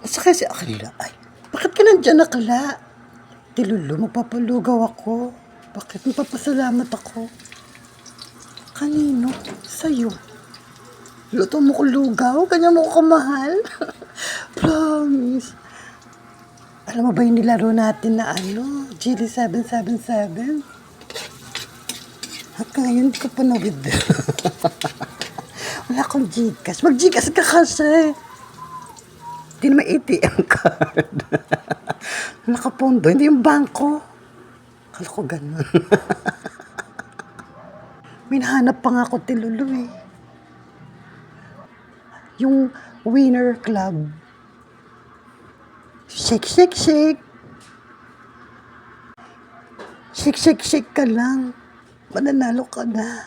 At saka si Akla, ay, bakit ka nandyan, Akla? Tilulo, magpapalugaw ako. Bakit magpapasalamat ako? Kanino? Sa'yo. Luto mo ko lugaw? Ganyan mo ko kamahal? Promise. Alam mo ba yung nilaro natin na Gili 777? At ngayon, hindi ko pa na-withdraw. Wala akong Gcash. Mag-Gcash ka kasi. Hindi naman ATM card. Nakapondo. Hindi yung bangko. Kala ko ganun. May nahanap pa nga ako, Tilulu eh. Yung Winner Club. Shake, shake, shake. Shake, shake, shake ka lang. Mananalo ka na.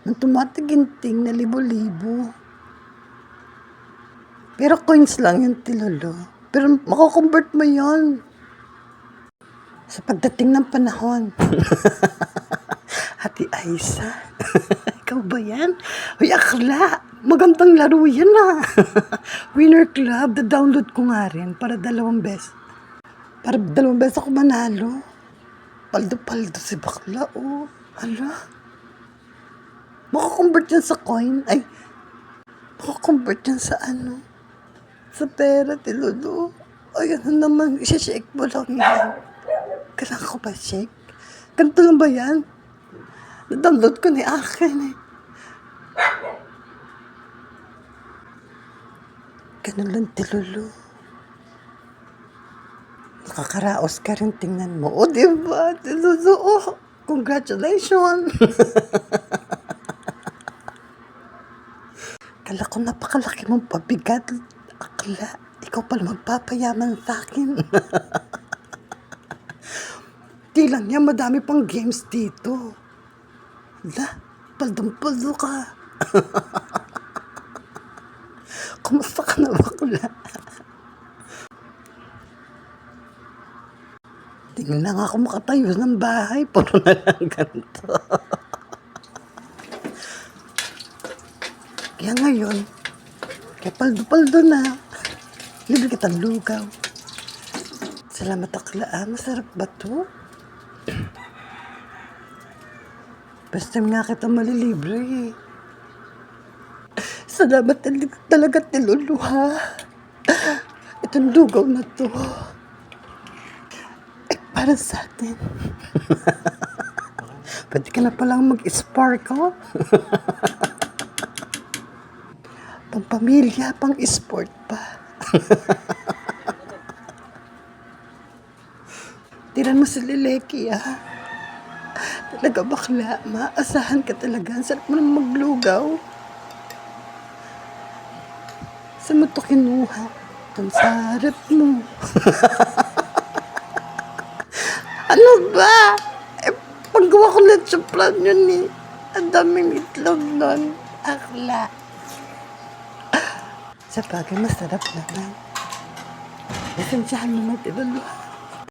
Nang tumatiginting na libo-libo. Pero coins lang yung Tilulu. Pero makakonvert mo yon sa pagdating ng panahon. Ate Aisa, ikaw ba yan? Uy, Akla, magandang laro yan Winner Club, da-download ko nga rin para 2 beses. Para 2 beses ako manalo. Paldo-paldo si bakla, oh. Hala. Makakonvert yan sa coin. Ay, makakonvert yan sa sa pera, Tilulu. Ay, ano naman, isa-shake mo lang yan. Kailangan ko ba shake? Ganito lang ba yan? Na-download ko ni akin eh. Ganun lang, Tilulu. Nakakaraos ka rin, tingnan mo. O, diba, Tilulu? Oh, congratulations! Kala ko napakalaki mong pabigat. Akla, ikaw pala magpapayaman sa akin. Di lang yan, madami pang games dito. Hala, paldong-paldo ka. Kumusta ka na, bakla? Tingnan na nga ako makatayo ng bahay. Puro na lang ganito. Kaya ngayon, kaya paldo-paldo na. Libre kitang lugaw. Salamat, Akla. Masarap ba to? First time nga kita malilibre eh. Salamat talaga, Tilulu, ha? Itong lugaw na to ay para sa atin. Pwede ka na palang mag-sparkle. Pang pamilya, pang sport pa. Tiran mo si Lileki, Talaga, bakla. Maasahan ka talaga. Sarap mo nang maglugaw. Saan mo ito kinuha? Itong sarap mo. Ano ba? Paggawa ko na sa plan yun eh. Ang daming itlog nun. Akla. Sa bagay, masarap naman. Nasensyahan mo na, Tilulu.